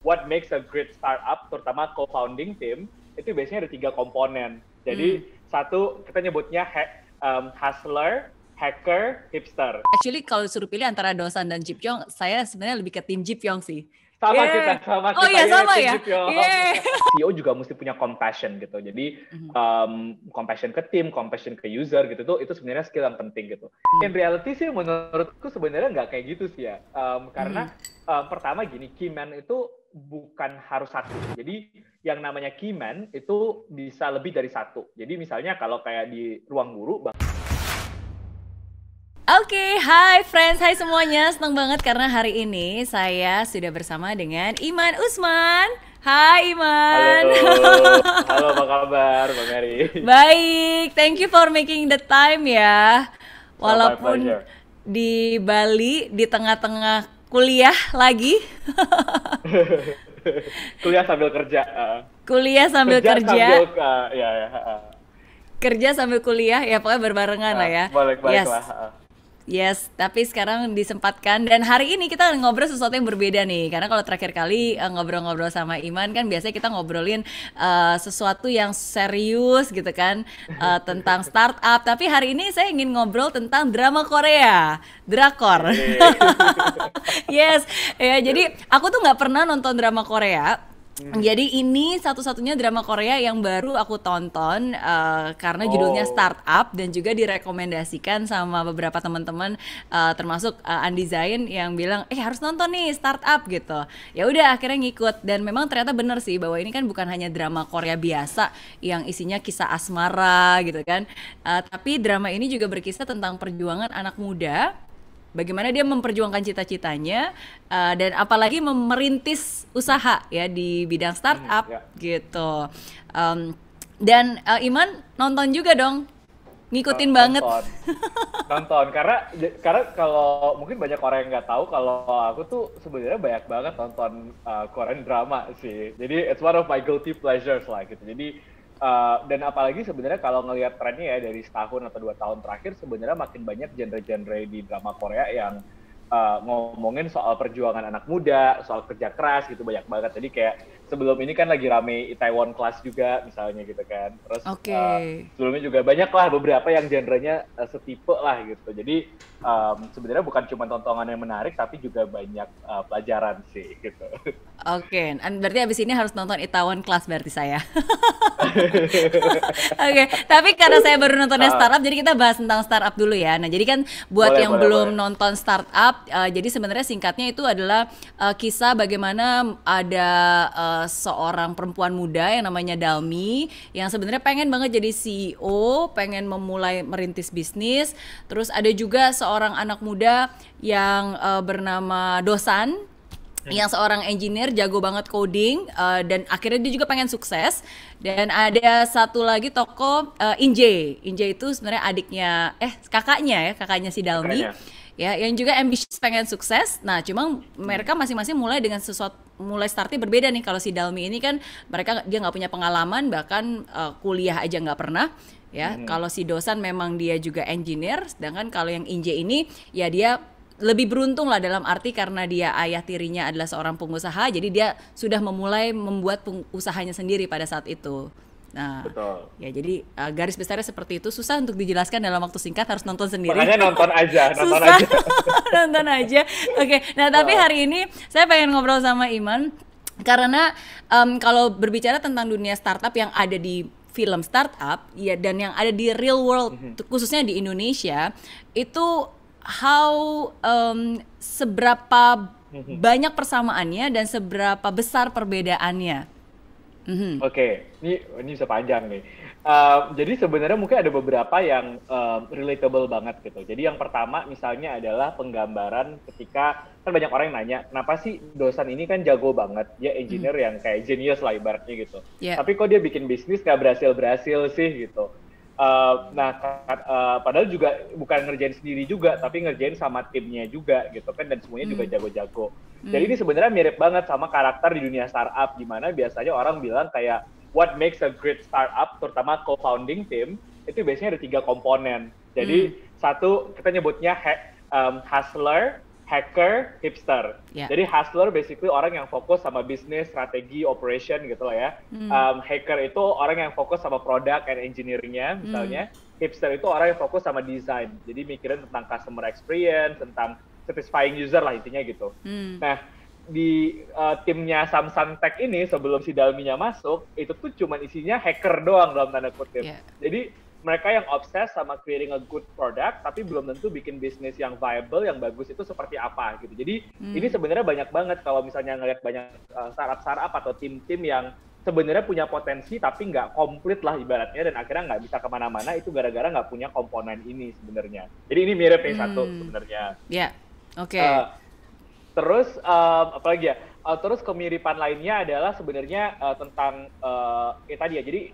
what makes a great startup, terutama co-founding team, itu biasanya ada 3 komponen. Jadi satu kita nyebutnya hustler, hacker, hipster. Actually kalau suruh pilih antara Dosan dan Jip Yong, saya sebenarnya lebih ke tim Jip Yong sih. Sama kita. Oh iya sama ya. CEO juga mesti punya compassion gitu. Jadi compassion ke tim, compassion ke user gitu tuh itu sebenarnya skill yang penting gitu. In reality sih menurutku sebenarnya nggak kayak gitu sih ya. Karena pertama gini, key man itu bukan harus satu. Jadi yang namanya key man itu bisa lebih dari satu. Jadi misalnya kalau kayak di ruang guru. Oke, hai friends, hai semuanya. Senang banget karena hari ini saya sudah bersama dengan Iman Usman. Hai Iman. Halo, apa kabar Bang Eri? Baik, thank you for making the time ya. Walaupun di Bali, di tengah-tengah kuliah lagi. Kuliah sambil kerja. Kuliah sambil kerja. Kerja sambil kuliah, ya pokoknya berbarengan lah ya. Balik-balik lah. Yes, tapi sekarang disempatkan dan hari ini kita ngobrol sesuatu yang berbeda nih. Karena kalau terakhir kali ngobrol-ngobrol sama Iman kan biasanya kita ngobrolin sesuatu yang serius gitu kan, tentang startup. Tapi hari ini saya ingin ngobrol tentang drama Korea, drakor. Yes, ya jadi aku tuh nggak pernah nonton drama Korea. Jadi ini satu-satunya drama Korea yang baru aku tonton karena judulnya Startup dan juga direkomendasikan sama beberapa teman-teman termasuk Andi Zain yang bilang harus nonton nih Startup gitu. Ya udah akhirnya ngikut dan memang ternyata bener sih bahwa ini kan bukan hanya drama Korea biasa yang isinya kisah asmara gitu kan, tapi drama ini juga berkisah tentang perjuangan anak muda. Bagaimana dia memperjuangkan cita-citanya dan apalagi merintis usaha ya di bidang startup gitu. Dan Iman nonton juga dong, ngikutin banget. Nonton karena kalau mungkin banyak orang yang nggak tahu kalau aku tuh sebenarnya banyak banget nonton Korean drama sih. Jadi it's one of my guilty pleasures lah gitu. Jadi dan apalagi sebenarnya kalau ngelihat trennya ya dari setahun atau 2 tahun terakhir sebenarnya makin banyak genre-genre di drama Korea yang ngomongin soal perjuangan anak muda, soal kerja keras gitu banyak banget. Jadi kayak sebelum ini kan lagi rame Itaewon Class juga misalnya gitu kan. Terus sebelumnya juga banyak lah beberapa yang genrenya setipe lah gitu. Jadi sebenarnya bukan cuma tontonan yang menarik tapi juga banyak pelajaran sih gitu. Oke, berarti abis ini harus nonton Itaewon Class berarti saya. Oke, tapi karena saya baru nontonnya Startup, jadi kita bahas tentang Startup dulu ya. Nah, jadi kan buat yang belum nonton Startup, jadi sebenarnya singkatnya itu adalah kisah bagaimana ada seorang perempuan muda yang namanya Dalmi, yang sebenarnya pengen banget jadi CEO, pengen memulai merintis bisnis. Terus ada juga seorang anak muda yang bernama Dosan, yang seorang engineer jago banget coding dan akhirnya dia juga pengen sukses. Dan ada satu lagi tokoh Inje itu sebenarnya kakaknya si Dalmi ya, yang juga ambitious pengen sukses. Nah cuma mereka masing-masing mulai dengan mulai startnya berbeda nih. Kalau si Dalmi ini kan dia nggak punya pengalaman, bahkan kuliah aja nggak pernah ya. Kalau si Dosan memang dia juga engineer, sedangkan kalau yang Inje ini ya dia lebih beruntung lah dalam arti karena dia ayah tirinya adalah seorang pengusaha, jadi dia sudah membuat usahanya sendiri pada saat itu. Nah, ya jadi garis besarnya seperti itu, susah untuk dijelaskan dalam waktu singkat, harus nonton sendiri. Makanya nonton aja. Nonton aja. Oke, nah tapi hari ini saya pengen ngobrol sama Iman karena kalau berbicara tentang dunia startup yang ada di film startup ya dan yang ada di real world khususnya di Indonesia itu seberapa banyak persamaannya dan seberapa besar perbedaannya. Oke, ini bisa panjang nih. Jadi sebenarnya mungkin ada beberapa yang relatable banget gitu. Jadi yang pertama misalnya adalah penggambaran ketika kan banyak orang yang nanya, kenapa sih Dosan ini kan jago banget, dia engineer yang kayak genius lah ibaratnya gitu. Tapi kok dia bikin bisnis gak berhasil sih gitu. Padahal juga bukan ngerjain sendiri juga, tapi ngerjain sama timnya juga gitu kan, dan semuanya juga jago-jago. Jadi ini sebenarnya mirip banget sama karakter di dunia startup, di mana biasanya orang bilang kayak what makes a great startup, terutama co-founding team, itu biasanya ada 3 komponen. Jadi satu kita nyebutnya hustler, hacker, hipster. Yeah. Jadi hustler basically orang yang fokus sama bisnis, strategi, operation gitu lah ya. Hacker itu orang yang fokus sama product and engineering-nya misalnya. Hipster itu orang yang fokus sama design. Jadi mikirin tentang customer experience, tentang satisfying user lah intinya gitu. Nah, di timnya Samsung Tech ini sebelum si Dalminya masuk, itu tuh cuman isinya hacker doang dalam tanda kutip. Yeah. Jadi mereka yang obses sama creating a good product, tapi belum tentu bikin bisnis yang viable, yang bagus itu seperti apa gitu. Jadi ini sebenarnya banyak banget kalau misalnya ngeliat banyak startup-startup atau tim-tim yang sebenarnya punya potensi tapi nggak komplit lah ibaratnya, dan akhirnya nggak bisa kemana-mana itu gara-gara nggak punya komponen ini sebenarnya. Jadi ini mirip nih satu sebenarnya. Ya, oke. Terus apalagi ya? Terus kemiripan lainnya adalah sebenarnya tentang tadi ya. Jadi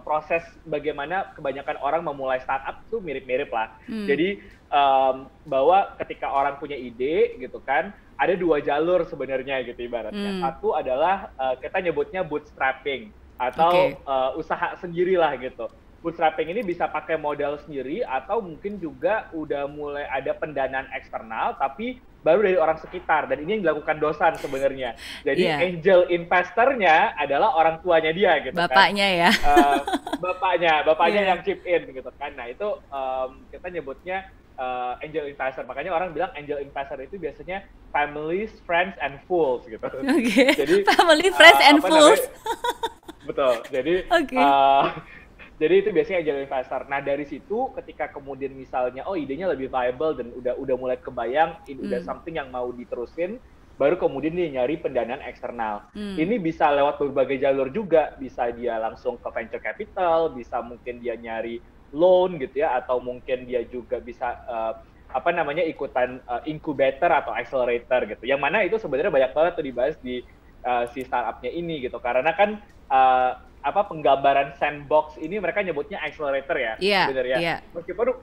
proses bagaimana kebanyakan orang memulai startup tuh mirip-mirip lah. Jadi bahwa ketika orang punya ide gitu kan, ada dua jalur sebenarnya gitu ibaratnya. Satu adalah kita nyebutnya bootstrapping atau usaha sendirilah gitu. Bootstrapping ini bisa pakai modal sendiri atau mungkin juga udah mulai ada pendanaan eksternal tapi baru dari orang sekitar, dan ini yang dilakukan Dosan sebenarnya. Jadi angel investornya adalah orang tuanya dia gitu. Bapaknya kan. Bapaknya yang chip in gitu kan. Nah itu kita nyebutnya angel investor. Makanya orang bilang angel investor itu biasanya families, friends, and fools gitu. Jadi family, friends, and fools. Betul. Jadi jadi itu biasanya angel investor. Nah dari situ ketika kemudian misalnya idenya lebih viable dan udah mulai kebayang, udah something yang mau diterusin, baru kemudian dia nyari pendanaan eksternal. Ini bisa lewat berbagai jalur juga, bisa dia langsung ke venture capital, bisa mungkin dia nyari loan gitu ya, atau mungkin dia juga bisa ikutan incubator atau accelerator gitu. Yang mana itu sebenarnya banyak banget tuh dibahas di si startupnya ini gitu. Karena kan penggambaran sandbox ini mereka nyebutnya accelerator ya sebenarnya. Meskipun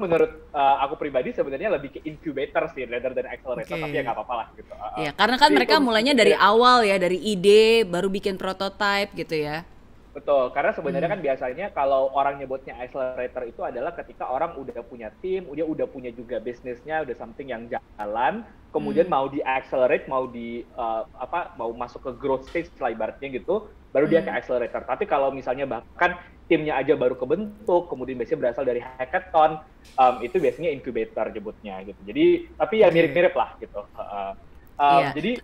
menurut aku pribadi sebenarnya lebih ke incubator sih rather than accelerator, tapi ya nggak apa-apa lah gitu. Iya, karena kan mereka mulainya dari awal ya, dari ide baru bikin prototype gitu ya. Betul, karena sebenarnya kan biasanya kalau orang nyebutnya accelerator itu adalah ketika orang udah punya tim, dia udah punya juga bisnisnya, udah something yang jalan, kemudian mau di-accelerate, mau masuk ke growth stage lah ibaratnya gitu, baru dia ke accelerator. Tapi kalau misalnya bahkan timnya aja baru kebentuk, kemudian biasanya berasal dari hackathon, itu biasanya incubator nyebutnya gitu. Jadi, tapi ya mirip-mirip lah gitu. Jadi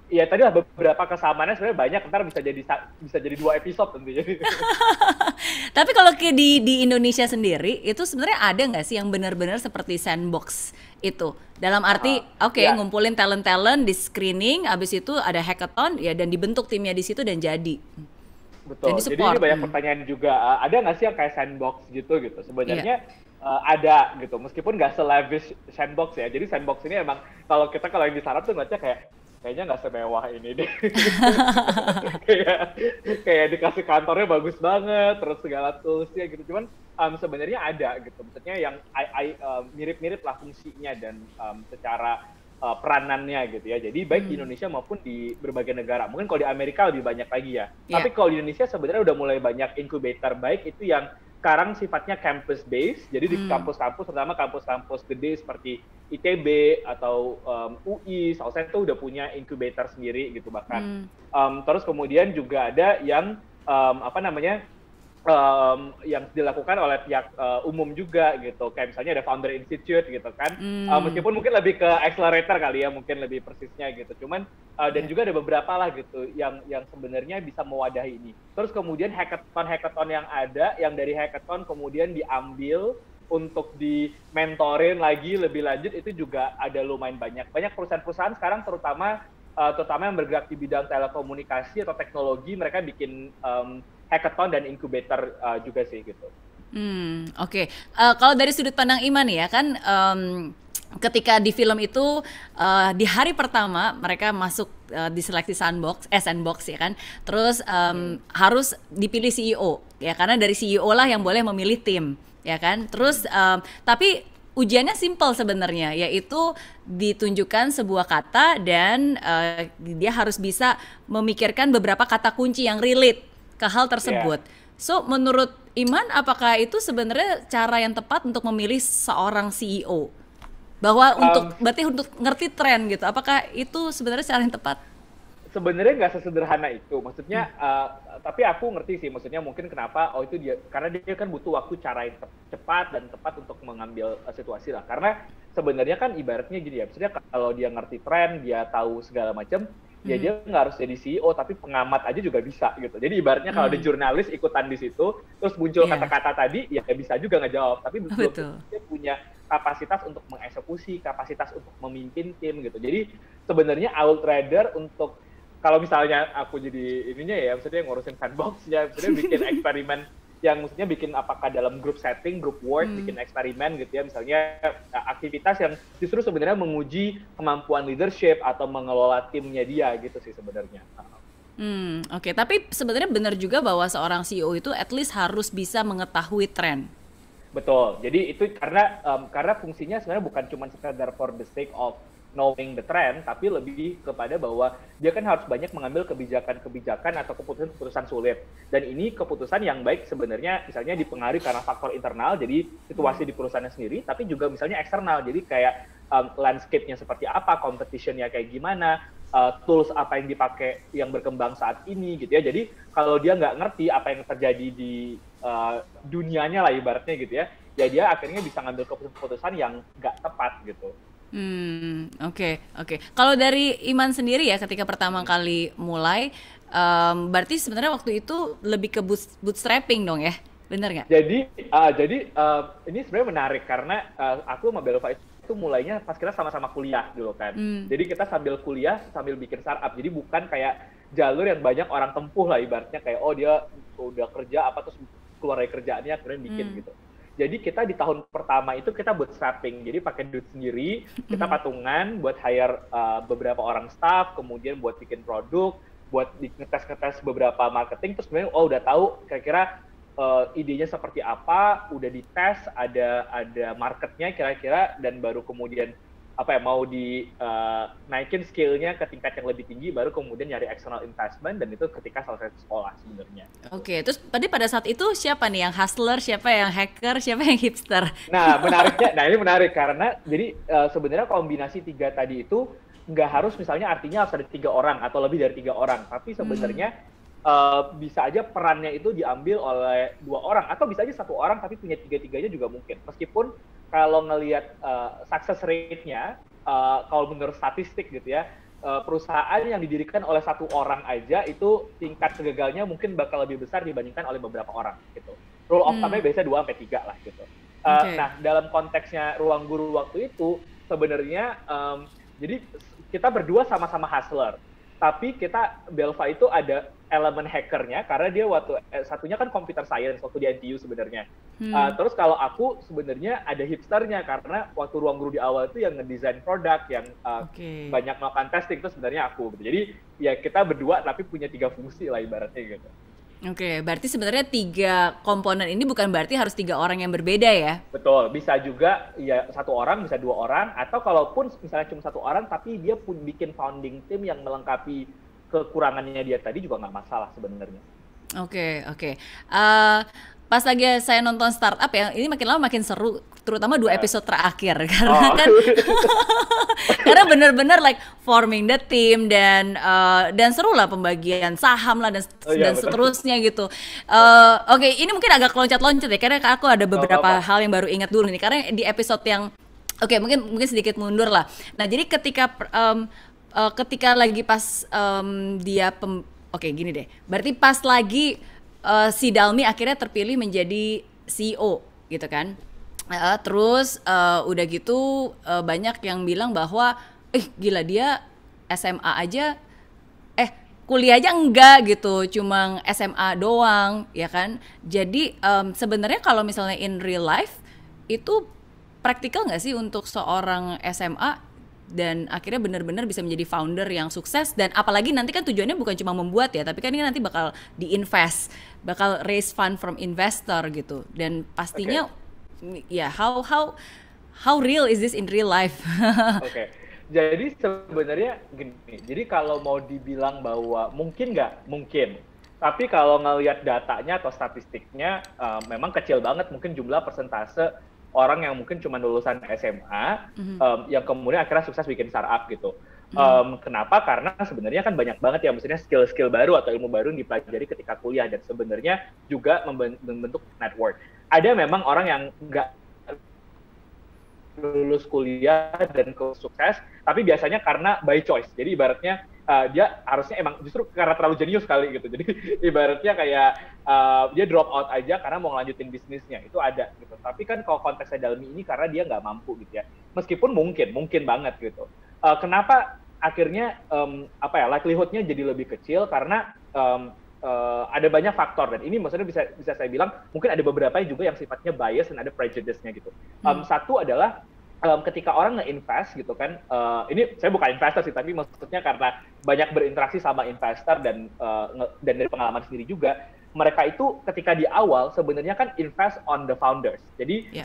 ya tadi lah beberapa kesamaannya sebenarnya banyak, ntar bisa jadi 2 episode tentunya. Tapi kalau di Indonesia sendiri itu sebenarnya ada nggak sih yang benar-benar seperti sandbox itu? Dalam arti ngumpulin talent di screening, abis itu ada hackathon ya, dan dibentuk timnya di situ dan jadi. Betul. Jadi ini banyak pertanyaan juga, ada nggak sih yang kayak sandbox gitu? Sebenarnya ada gitu, meskipun nggak se-lavish sandbox ya. Jadi sandbox ini emang kalau yang di startup tuh ngeliatnya kayaknya nggak semewah ini deh. kayak dikasih kantornya bagus banget, terus segala toolsnya gitu. Cuman sebenarnya ada gitu, maksudnya yang mirip-mirip lah fungsinya dan secara peranannya gitu ya. Jadi baik di Indonesia maupun di berbagai negara. Mungkin kalau di Amerika lebih banyak lagi ya. Tapi kalau di Indonesia sebenarnya udah mulai banyak incubator, baik itu yang sekarang sifatnya campus based, jadi di kampus-kampus, terutama kampus-kampus gede seperti ITB atau UI, Sausnya itu udah punya incubator sendiri gitu bahkan. Terus kemudian juga ada yang yang dilakukan oleh pihak umum juga gitu, kayak misalnya ada Founder Institute gitu kan. Meskipun mungkin lebih ke accelerator kali ya, mungkin lebih persisnya gitu. Cuman dan juga ada beberapa lah gitu yang sebenarnya bisa mewadahi ini. Terus kemudian hackathon yang ada, yang dari hackathon kemudian diambil untuk di-mentorin lagi lebih lanjut, itu juga ada lumayan banyak. Banyak perusahaan-perusahaan sekarang terutama yang bergerak di bidang telekomunikasi atau teknologi, mereka bikin hackathon dan incubator juga sih gitu. Oke. Kalau dari sudut pandang Iman ya kan, ketika di film itu di hari pertama mereka masuk diseleksi sandbox ya kan, terus harus dipilih CEO ya, karena dari CEO lah yang boleh memilih tim ya kan. Terus tapi ujiannya simple sebenarnya, yaitu ditunjukkan sebuah kata dan dia harus bisa memikirkan beberapa kata kunci yang relate ke hal tersebut. So menurut Iman, apakah itu sebenarnya cara yang tepat untuk memilih seorang CEO Bahwa berarti untuk ngerti tren gitu. Apakah itu sebenarnya cara yang tepat? Sebenarnya nggak sesederhana itu, maksudnya tapi aku ngerti sih, maksudnya mungkin kenapa itu dia, karena dia kan butuh waktu cara yang cepat dan tepat untuk mengambil situasi lah, karena sebenarnya kan ibaratnya gini ya, maksudnya kalau dia ngerti tren, dia tahu segala macam, ya dia nggak harus jadi CEO, tapi pengamat aja juga bisa gitu. Jadi ibaratnya kalau ada jurnalis ikutan di situ, terus muncul kata-kata tadi, ya bisa juga ngejawab, tapi belum dia punya kapasitas untuk mengeksekusi, kapasitas untuk memimpin tim gitu. Jadi sebenarnya I would rather untuk kalau misalnya aku jadi ininya ya, maksudnya ngurusin sandbox-nya, maksudnya bikin eksperimen yang maksudnya bikin apakah dalam group setting, group work, bikin eksperimen gitu ya, misalnya aktivitas yang justru sebenarnya menguji kemampuan leadership atau mengelola timnya dia gitu sih sebenarnya. Oke. Tapi sebenarnya benar juga bahwa seorang CEO itu at least harus bisa mengetahui tren. Betul. Jadi itu karena fungsinya sebenarnya bukan cuma sekedar for the sake of knowing the trend, tapi lebih kepada bahwa dia kan harus banyak mengambil kebijakan-kebijakan atau keputusan-keputusan sulit. Dan ini keputusan yang baik sebenarnya misalnya dipengaruhi karena faktor internal, jadi situasi di perusahaannya sendiri, tapi juga misalnya eksternal, jadi kayak landscape-nya seperti apa, competition-nya kayak gimana, tools apa yang dipakai yang berkembang saat ini gitu ya. Jadi kalau dia nggak ngerti apa yang terjadi di dunianya lah ibaratnya gitu ya, ya dia akhirnya bisa ngambil keputusan yang nggak tepat gitu. Oke. Kalau dari Iman sendiri ya, ketika pertama kali mulai, berarti sebenarnya waktu itu lebih ke bootstrapping dong ya, bener nggak? Jadi ini sebenarnya menarik karena aku sama Belva itu mulainya pas kita sama-sama kuliah dulu kan. Jadi kita sambil kuliah sambil bikin startup. Jadi bukan kayak jalur yang banyak orang tempuh lah ibaratnya kayak dia udah kerja apa terus keluar dari kerjaannya kemudian bikin gitu. Jadi kita di tahun pertama itu kita bootstrapping, jadi pakai duit sendiri, kita patungan buat hire beberapa orang staff, kemudian buat bikin produk, buat ngetes beberapa marketing, terus kemudian udah tahu kira-kira idenya seperti apa, udah dites, ada marketnya kira-kira, dan baru kemudian mau naikin skill-nya ke tingkat yang lebih tinggi, baru kemudian nyari external investment, dan itu ketika selesai sekolah sebenarnya. Oke, terus pada saat itu siapa nih yang hustler, siapa yang hacker, siapa yang hipster? Nah, ini menarik karena jadi sebenarnya kombinasi tiga tadi itu nggak harus misalnya artinya harus ada 3 orang atau lebih dari 3 orang, tapi sebenarnya bisa aja perannya itu diambil oleh 2 orang atau bisa aja 1 orang tapi punya 3-3-nya juga mungkin. Meskipun kalau ngelihat success rate-nya, kalau menurut statistik gitu ya, perusahaan yang didirikan oleh 1 orang aja itu tingkat kegagalannya mungkin bakal lebih besar dibandingkan oleh beberapa orang gitu. Rule of thumb-nya biasanya 2-3 lah gitu. Nah, dalam konteksnya Ruang Guru waktu itu sebenarnya jadi kita berdua sama-sama hustler. Tapi Belva itu ada elemen hackernya karena dia waktu satunya kan computer science waktu di NTU sebenarnya. Terus kalau aku sebenarnya ada hipsternya karena waktu Ruang Guru di awal itu yang ngedesain produk, yang banyak melakukan testing itu sebenarnya aku. Gitu. Jadi ya kita berdua tapi punya 3 fungsi lah ibaratnya gitu. Oke, berarti sebenarnya 3 komponen ini bukan berarti harus 3 orang yang berbeda ya? Betul, bisa juga ya 1 orang, bisa 2 orang, atau kalaupun misalnya cuma 1 orang, tapi dia pun bikin founding team yang melengkapi kekurangannya dia tadi juga nggak masalah sebenarnya. Oke. Pas lagi saya nonton startup ya, ini makin lama makin seru, terutama 2 episode terakhir karena kan karena benar-benar like forming the team dan seru lah pembagian saham lah dan seterusnya gitu. Oke, ini mungkin agak loncat-loncat ya karena aku ada beberapa hal yang baru ingat dulu nih karena di episode yang mungkin sedikit mundur lah. Nah, jadi ketika lagi pas gini deh. Berarti pas lagi si Dalmi akhirnya terpilih menjadi CEO gitu kan. Terus udah gitu banyak yang bilang bahwa gila dia SMA aja kuliah aja enggak gitu, cuma SMA doang ya kan. Jadi sebenarnya kalau misalnya in real life itu praktikal nggak sih untuk seorang SMA dan akhirnya benar-benar bisa menjadi founder yang sukses, dan apalagi nanti kan tujuannya bukan cuma membuat ya, tapi kan ini nanti bakal diinvest, bakal raise fund from investor gitu, dan pastinya ya how real is this in real life? Jadi sebenarnya gini, jadi kalau mau dibilang bahwa mungkin nggak, mungkin. Tapi kalau ngelihat datanya atau statistiknya memang kecil banget mungkin jumlah persentase orang yang mungkin cuma lulusan SMA yang kemudian akhirnya sukses bikin startup gitu. Kenapa? Karena sebenarnya kan banyak banget ya maksudnya skill-skill baru atau ilmu baru yang dipelajari ketika kuliah dan sebenarnya juga membentuk network. Ada memang orang yang nggak lulus kuliah dan sukses, tapi biasanya karena by choice. Jadi ibaratnya dia harusnya emang justru karena terlalu jenius kali gitu. Jadi ibaratnya kayak dia drop out aja karena mau ngelanjutin bisnisnya, itu ada gitu. Tapi kan kalau konteksnya Dalmi ini karena dia nggak mampu gitu ya. Meskipun mungkin banget gitu. Kenapa akhirnya likelihood-nya jadi lebih kecil karena ada banyak faktor, dan ini maksudnya bisa saya bilang mungkin ada beberapa juga yang sifatnya bias dan ada prejudice-nya gitu. Satu adalah ketika orang nge-invest gitu kan, ini saya bukan investor sih, tapi maksudnya karena banyak berinteraksi sama investor dan dari pengalaman sendiri juga, mereka itu ketika di awal sebenarnya kan invest on the founders. Jadi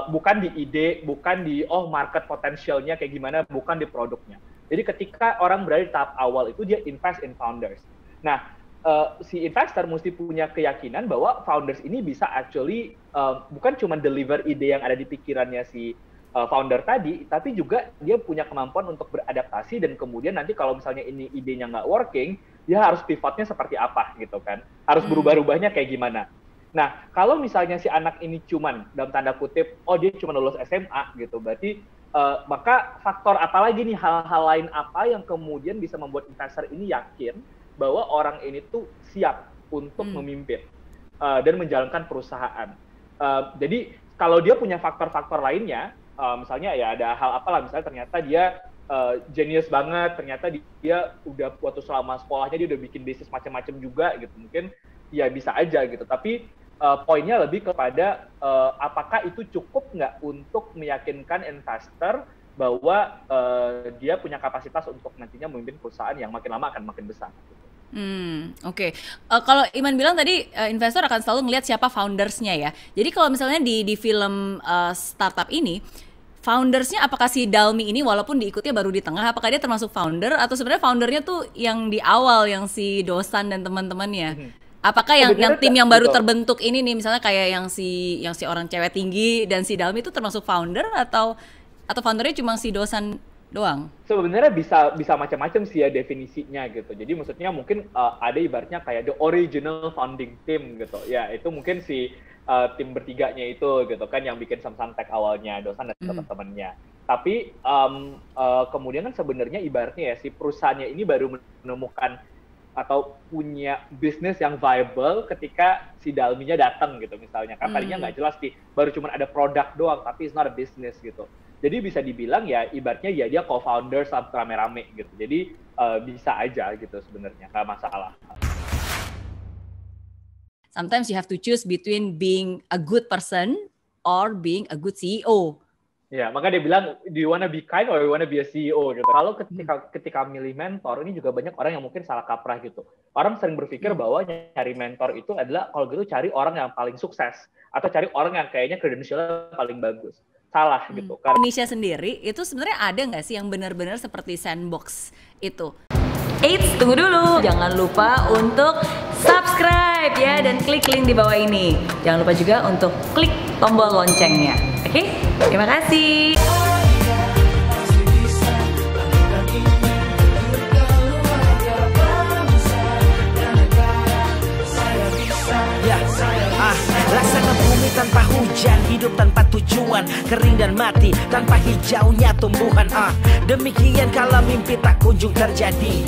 bukan di ide, bukan di market potentialnya kayak gimana, bukan di produknya. Jadi ketika orang berada di tahap awal itu dia invest in founders. Nah, si investor mesti punya keyakinan bahwa founders ini bisa actually bukan cuma deliver ide yang ada di pikirannya si founder tadi, tapi juga dia punya kemampuan untuk beradaptasi dan kemudian nanti kalau misalnya ini idenya nggak working, dia harus pivotnya seperti apa gitu kan, harus berubah-ubahnya kayak gimana. Nah, kalau misalnya si anak ini cuman dalam tanda kutip, dia cuma lulus SMA gitu, berarti maka faktor apa lagi nih, hal-hal lain apa yang kemudian bisa membuat investor ini yakin bahwa orang ini tuh siap untuk memimpin dan menjalankan perusahaan. Jadi kalau dia punya faktor-faktor lainnya, misalnya ya ada hal apalah, misalnya ternyata dia genius banget, ternyata dia udah waktu selama sekolahnya dia udah bikin bisnis macam-macam juga gitu, mungkin ya bisa aja gitu. Tapi poinnya lebih kepada apakah itu cukup nggak untuk meyakinkan investor bahwa dia punya kapasitas untuk nantinya memimpin perusahaan yang makin lama akan makin besar. Oke. Kalau Iman bilang tadi investor akan selalu ngelihat siapa foundersnya ya. Jadi kalau misalnya di film startup ini, foundersnya apakah si Dalmi ini walaupun diikutnya baru di tengah, apakah dia termasuk founder atau sebenarnya foundernya tuh yang di awal, yang si Dosan dan teman-temannya? Apakah yang tim yang baru terbentuk ini nih, misalnya kayak yang si orang cewek tinggi dan si Dalmi itu termasuk founder atau foundernya cuma si Dosan doang? Sebenarnya bisa macam-macam sih ya definisinya gitu. Jadi maksudnya mungkin ada ibaratnya kayak the original founding team gitu. Ya itu mungkin si tim bertiganya itu gitu kan yang bikin Samsung Tech awalnya, Dosan dan teman-temannya. Tapi kemudian kan sebenarnya ibaratnya ya si perusahaannya ini baru menemukan atau punya bisnis yang viable ketika si Dalminya datang gitu misalnya. Kan tadinya nggak jelas sih, baru cuma ada produk doang tapi it's not a business gitu. Jadi bisa dibilang ya ibaratnya ya dia co-founder rame-rame gitu. Jadi bisa aja gitu sebenarnya, nggak masalah. Sometimes you have to choose between being a good person or being a good CEO. Ya, maka dia bilang, do you wanna be kind or you wanna be a CEO gitu. Kalau ketika milih mentor, ini juga banyak orang yang mungkin salah kaprah gitu. Orang sering berpikir bahwa nyari mentor itu adalah kalau gitu cari orang yang paling sukses atau cari orang yang kayaknya kredensialnya paling bagus. Salah gitu. Karena Indonesia sendiri itu sebenarnya ada nggak sih yang benar-benar seperti Sandbox itu? Eits, tunggu dulu. Jangan lupa untuk subscribe ya dan klik link di bawah ini. Jangan lupa juga untuk klik tombol loncengnya. Oke? Terima kasih. Rasakan bumi tanpa hujan, hidup tanpa tujuan, kering dan mati tanpa hijaunya tumbuhan. Demikian kalau mimpi tak kunjung terjadi.